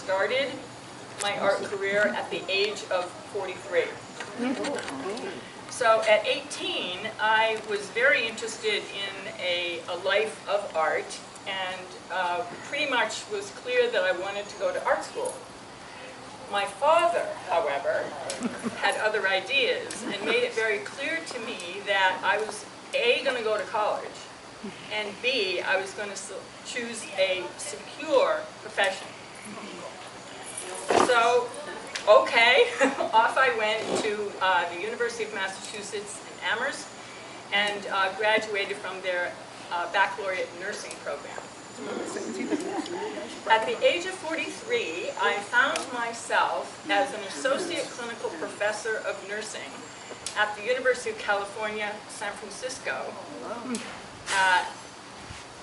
started my art career at the age of 43. So at 18, I was very interested in a life of art, and pretty much was clear that I wanted to go to art school. My father, however, had other ideas and made it very clear to me that I was A, going to go to college, and B, I was going to choose a secure profession. So, okay, off I went to the University of Massachusetts in Amherst and graduated from their baccalaureate nursing program. At the age of 43, I found myself as an associate clinical professor of nursing at the University of California, San Francisco.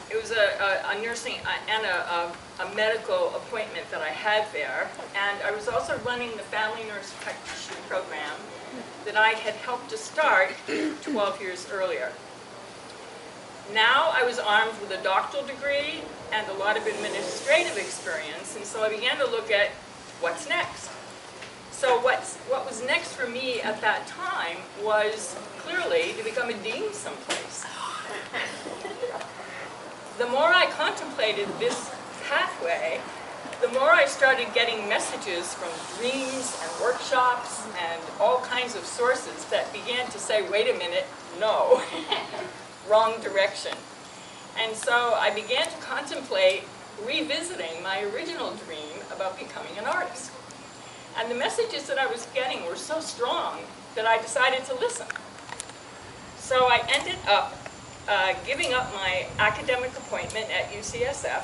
It was a nursing and a medical appointment that I had there, and I was also running the family nurse practitioner program that I had helped to start 12 years earlier. Now I was armed with a doctoral degree and a lot of administrative experience, and so I began to look at what's next. So what was next for me at that time was clearly to become a dean someplace. The more I contemplated this pathway, the more I started getting messages from dreams and workshops and all kinds of sources that began to say, wait a minute, no, wrong direction. And so I began to contemplate revisiting my original dream about becoming an artist. And the messages that I was getting were so strong that I decided to listen. So I ended up giving up my academic appointment at UCSF,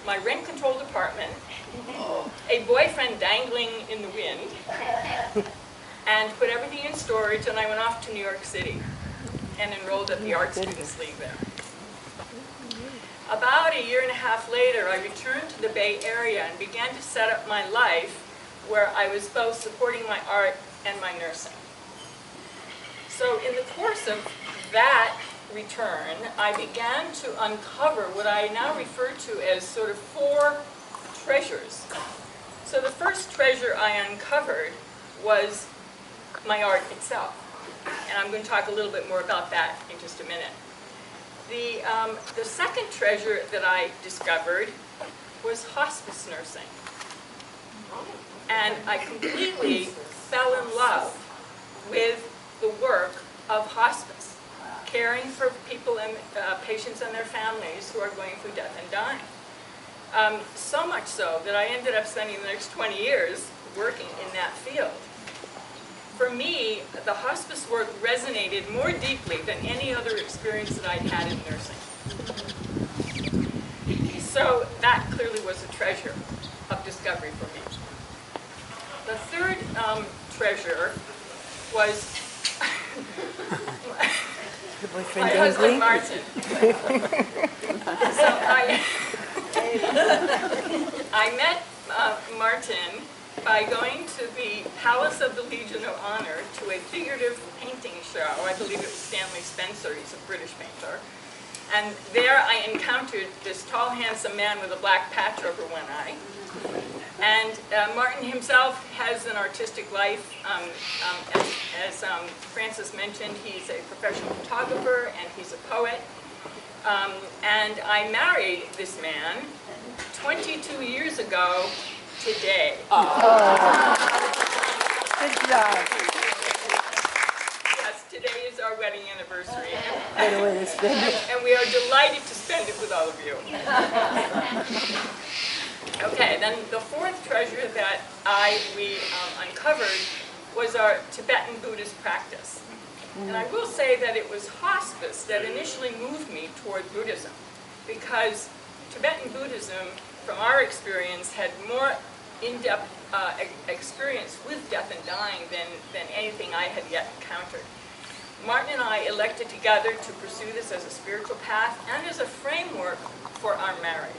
my rent-controlled apartment, a boyfriend dangling in the wind, and put everything in storage, and I went off to New York City and enrolled at the Art Students League there. About a year and a half later, I returned to the Bay Area and began to set up my life where I was both supporting my art and my nursing. So in the course of that return, I began to uncover what I now refer to as sort of 4 treasures. So the first treasure I uncovered was my art itself. And I'm going to talk a little bit more about that in just a minute. The second treasure that I discovered was hospice nursing. And I completely fell in love with the work of hospice, caring for people and patients and their families who are going through death and dying. So much so that I ended up spending the next 20 years working in that field. For me, the hospice work resonated more deeply than any other experience that I'd had in nursing. So that clearly was a treasure of discovery for me. The third treasure was my husband, Martin. So I met Martin by going to the Palace of the Legion of Honor to a figurative painting show. I believe it was Stanley Spencer, he's a British painter. And there I encountered this tall, handsome man with a black patch over one eye. And Martin himself has an artistic life. As Francis mentioned, he's a professional photographer and he's a poet. And I married this man 22 years ago today. Good job. Yes, today is our wedding anniversary. And we are delighted to spend it with all of you. Okay, then the fourth treasure that we uncovered was our Tibetan Buddhist practice. And I will say that it was hospice that initially moved me toward Buddhism, because Tibetan Buddhism, from our experience, had more in-depth experience with death and dying than anything I had yet encountered. Martin and I elected together to pursue this as a spiritual path and as a framework for our marriage.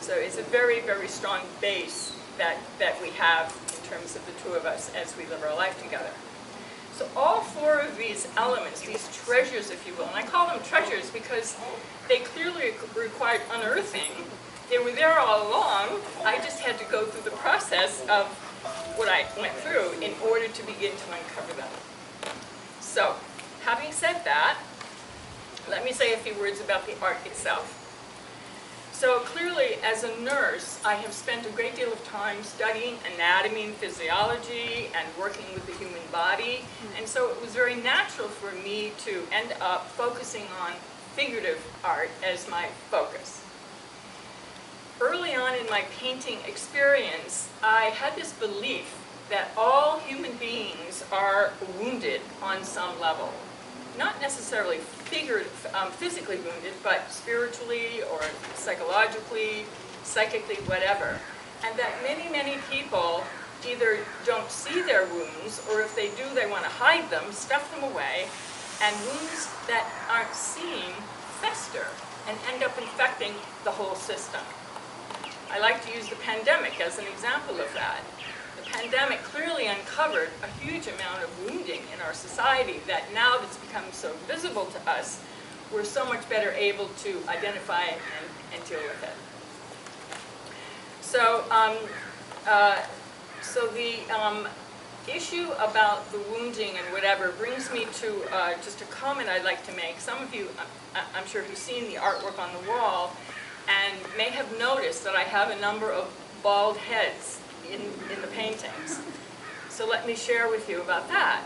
So it's a very, very strong base that we have in terms of the two of us as we live our life together. So all 4 of these elements, these treasures, if you will, and I call them treasures because they clearly required unearthing. They were there all along. I just had to go through the process of what I went through in order to begin to uncover them. So, having said that, let me say a few words about the art itself. So clearly, as a nurse, I have spent a great deal of time studying anatomy and physiology and working with the human body, and so it was very natural for me to end up focusing on figurative art as my focus. Early on in my painting experience, I had this belief that all human beings are wounded on some level. Not necessarily physically wounded, but spiritually or psychologically, psychically, whatever. And that many, many people either don't see their wounds, or if they do, they want to hide them, stuff them away, and wounds that aren't seen fester and end up infecting the whole system. I like to use the pandemic as an example of that. The pandemic clearly uncovered a huge amount of wounding in our society that now that's become so visible to us, we're so much better able to identify and deal with it. So, the issue about the wounding and whatever brings me to just a comment I'd like to make. Some of you, I'm sure, have seen the artwork on the wall and may have noticed that I have a number of bald heads in the paintings. So let me share with you about that.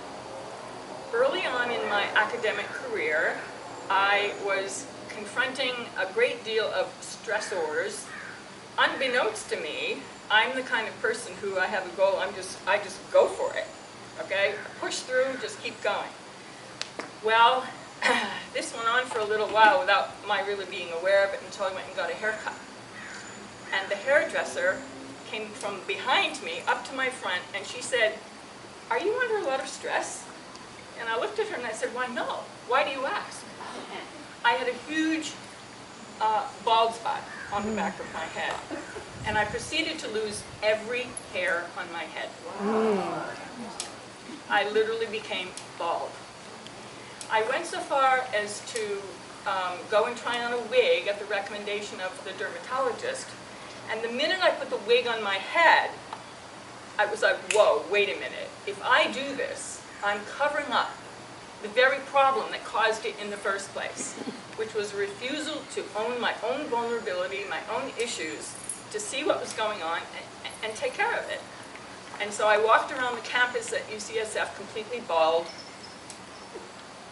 Early on in my academic career, I was confronting a great deal of stressors. Unbeknownst to me, I'm the kind of person who I have a goal, I just go for it, okay? Push through, just keep going. Well, this went on for a little while without my really being aware of it until I went and got a haircut. And the hairdresser came from behind me up to my front, and she said, "Are you under a lot of stress?" And I looked at her and I said, "Why, no. Why do you ask?" I had a huge bald spot on the back of my head, and I proceeded to lose every hair on my head. I literally became bald. I went so far as to go and try on a wig at the recommendation of the dermatologist, and the minute I put the wig on my head, I was like, whoa, wait a minute. If I do this, I'm covering up the very problem that caused it in the first place, which was a refusal to own my own vulnerability, my own issues, to see what was going on and take care of it. And so I walked around the campus at UCSF completely bald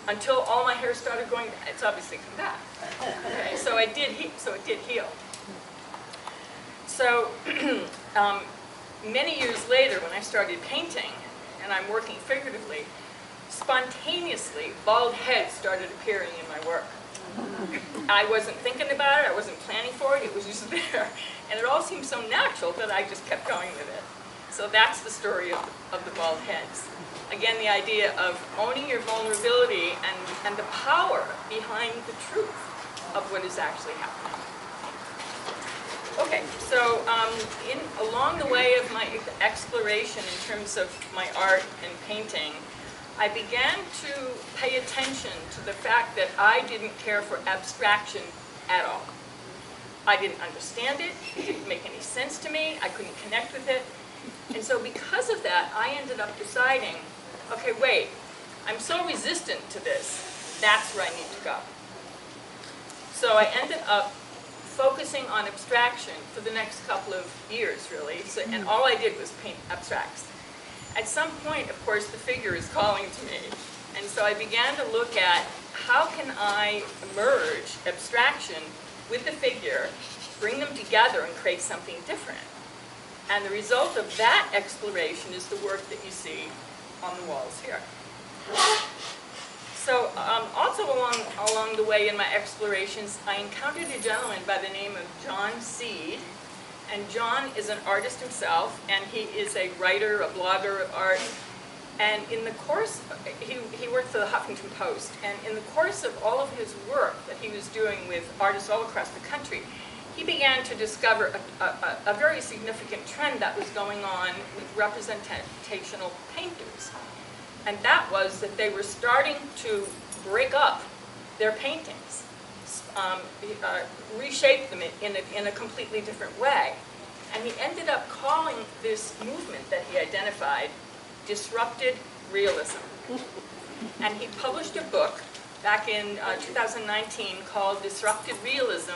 until all my hair started going. It's obviously come back. Okay, so it did heal. So many years later, when I started painting, and I'm working figuratively, spontaneously, bald heads started appearing in my work. I wasn't thinking about it, I wasn't planning for it, it was just there. And it all seemed so natural that I just kept going with it. So that's the story of the bald heads. Again, the idea of owning your vulnerability and the power behind the truth of what is actually happening. Okay, so along the way of my exploration in terms of my art and painting, I began to pay attention to the fact that I didn't care for abstraction at all. I didn't understand it, it didn't make any sense to me, I couldn't connect with it. And so because of that, I ended up deciding, okay, wait, I'm so resistant to this, that's where I need to go. So I ended up focusing on abstraction for the next couple of years, really, and all I did was paint abstracts. At some point, of course, the figure is calling to me, and so I began to look at how can I merge abstraction with the figure, bring them together and create something different. And the result of that exploration is the work that you see on the walls here. So also along the way in my explorations, I encountered a gentleman by the name of John Seed. And John is an artist himself, and he is a writer, a blogger of art. And in the course, he worked for the Huffington Post, and in the course of all of his work that he was doing with artists all across the country, he began to discover a very significant trend that was going on with representational painters. And that was that they were starting to break up their paintings, reshape them in a completely different way. And he ended up calling this movement that he identified, disrupted realism. And he published a book back in 2019 called Disrupted Realism,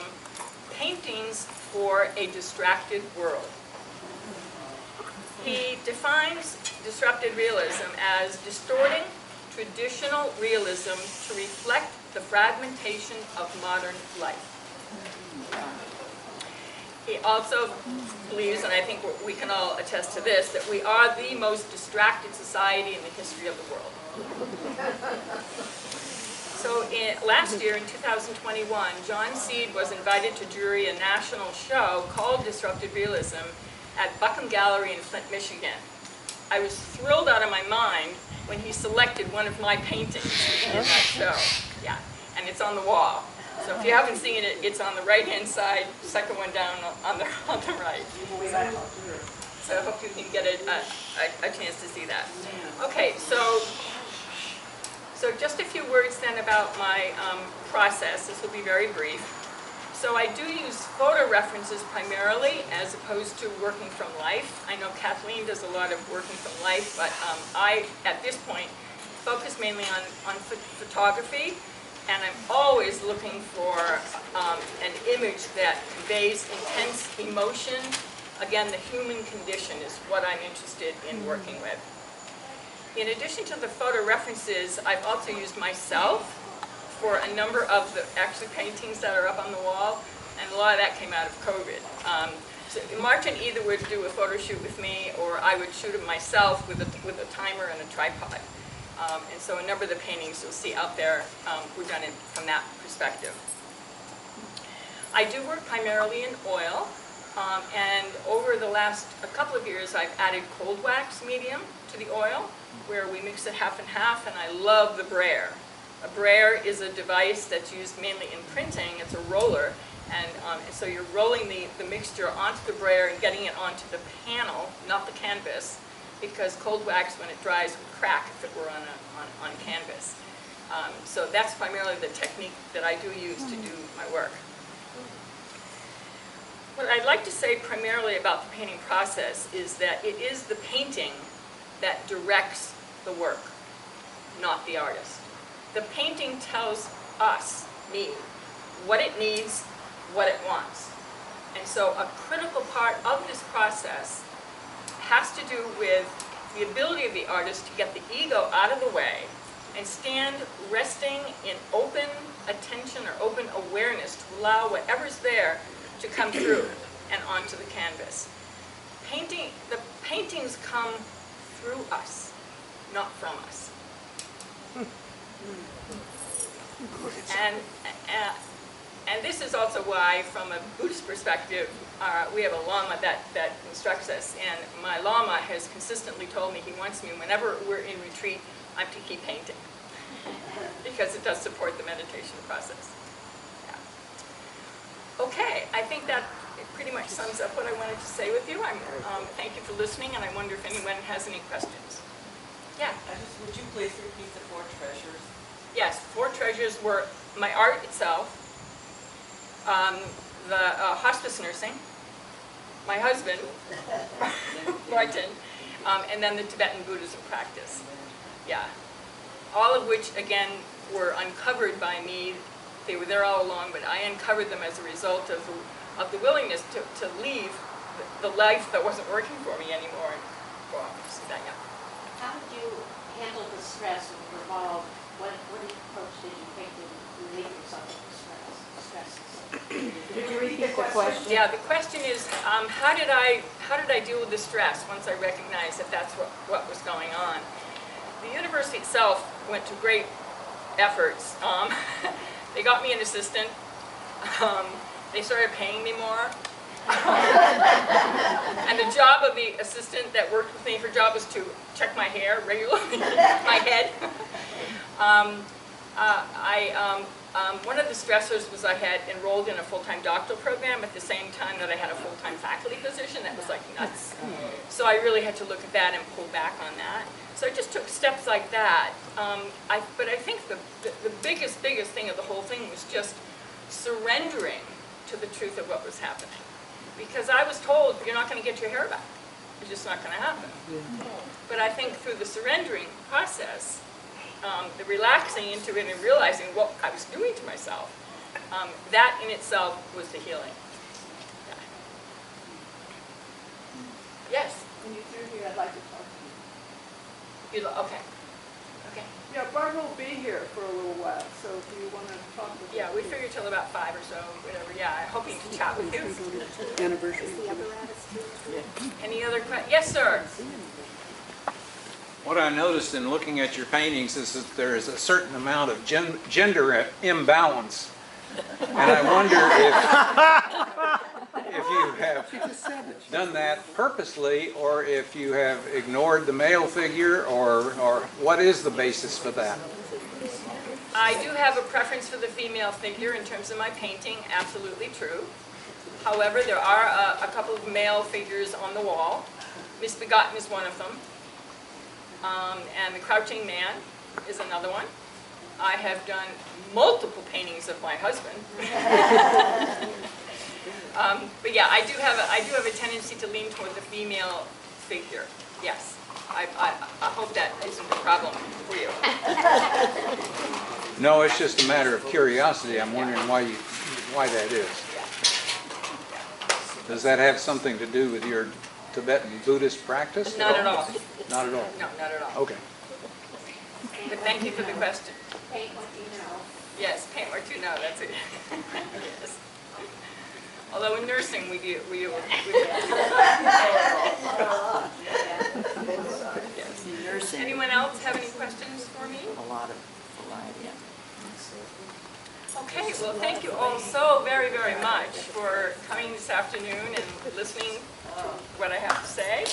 Paintings for a Distracted World. He defines disrupted realism as distorting traditional realism to reflect the fragmentation of modern life. He also believes, and I think we can all attest to this, that we are the most distracted society in the history of the world. So last year, in 2021, John Seed was invited to jury a national show called Disrupted Realism at Buckham Gallery in Flint, Michigan. I was thrilled out of my mind when he selected one of my paintings in that show. Yeah, and it's on the wall. So if you haven't seen it, it's on the right-hand side, second one down on the right. So I hope you can get a chance to see that. Okay, so just a few words then about my process. This will be very brief. So I do use photo references primarily as opposed to working from life. I know Kathleen does a lot of working from life, but I, at this point, focus mainly on photography. And I'm always looking for an image that conveys intense emotion. Again, the human condition is what I'm interested in working with. In addition to the photo references, I've also used myself for a number of the actually paintings that are up on the wall, and a lot of that came out of COVID. So Martin either would do a photo shoot with me, or I would shoot it myself with a timer and a tripod. And so a number of the paintings you'll see out there were done from that perspective. I do work primarily in oil, and over the last couple of years I've added cold wax medium to the oil, where we mix it half and half, and I love the brayer. A brayer is a device that's used mainly in printing. It's a roller, and so you're rolling the mixture onto the brayer and getting it onto the panel, not the canvas, because cold wax, when it dries, would crack if it were on canvas. So that's primarily the technique that I do use to do my work. What I'd like to say primarily about the painting process is that it is the painting that directs the work, not the artist. The painting tells us, me, what it needs, what it wants. And so a critical part of this process has to do with the ability of the artist to get the ego out of the way and stand resting in open attention or open awareness to allow whatever's there to come through and onto the canvas. The paintings come through us, not from us. And this is also why, from a Buddhist perspective, we have a Lama that instructs us. And my Lama has consistently told me he wants me, whenever we're in retreat, I'm to keep painting. Because it does support the meditation process. Yeah. Okay, I think that it pretty much sums up what I wanted to say with you. Thank you for listening, and I wonder if anyone has any questions. Yeah? Would you please repeat the 4 treasures? Yes, 4 treasures were my art itself, the hospice nursing, my husband, Martin, and then the Tibetan Buddhism practice. Yeah. All of which, again, were uncovered by me. They were there all along, but I uncovered them as a result of the willingness to leave the life that wasn't working for me anymore. And go off and see that, yeah. How did you handle the stress involved? What approach did you take to relieve yourself of the stresses? Did you repeat the question? Yeah, the question is, how did I deal with the stress once I recognized that that's what was going on? The university itself went to great efforts. They got me an assistant. They started paying me more. And the job of the assistant that worked with me, her job was to check my hair regularly, my head. One of the stressors was I had enrolled in a full-time doctoral program at the same time that I had a full-time faculty position. That was like nuts. So I really had to look at that and pull back on that. So I just took steps like that. But I think the biggest thing of the whole thing was just surrendering to the truth of what was happening. Because I was told, you're not going to get your hair back. It's just not going to happen. But I think through the surrendering process, the relaxing into it and realizing what I was doing to myself, that in itself was the healing. Yeah. Yes? When you're through here, I'd like to talk to you. Okay. Okay. Yeah, Barb will be here for a little while, so if you want to talk with her. Yeah, we figured till about 5 or so, whatever. Yeah, I'm hoping to chat with you. Anniversary. Any other questions? Yes, sir. What I noticed in looking at your paintings is that there is a certain amount of gender imbalance. And I wonder if you have done that purposely, or if you have ignored the male figure, or what is the basis for that? I do have a preference for the female figure in terms of my painting, absolutely true. However, there are a couple of male figures on the wall. Misbegotten is one of them. And the Crouching Man is another one. I have done multiple paintings of my husband. But yeah, I do have a tendency to lean toward the female figure. Yes. I hope that isn't a problem for you. No, it's just a matter of curiosity. I'm wondering why that is. Does that have something to do with your Tibetan Buddhist practice? Not at all. Not at all? No, not at all. Okay. But thank you for the question. Paint what you know. Yes, paint what you know, that's it. Yes. Although in nursing we do. Yes. Nursing. Anyone else have any questions for me? A lot, yeah. Okay, well, thank you all so very, very much for coming this afternoon and listening to what I have to say.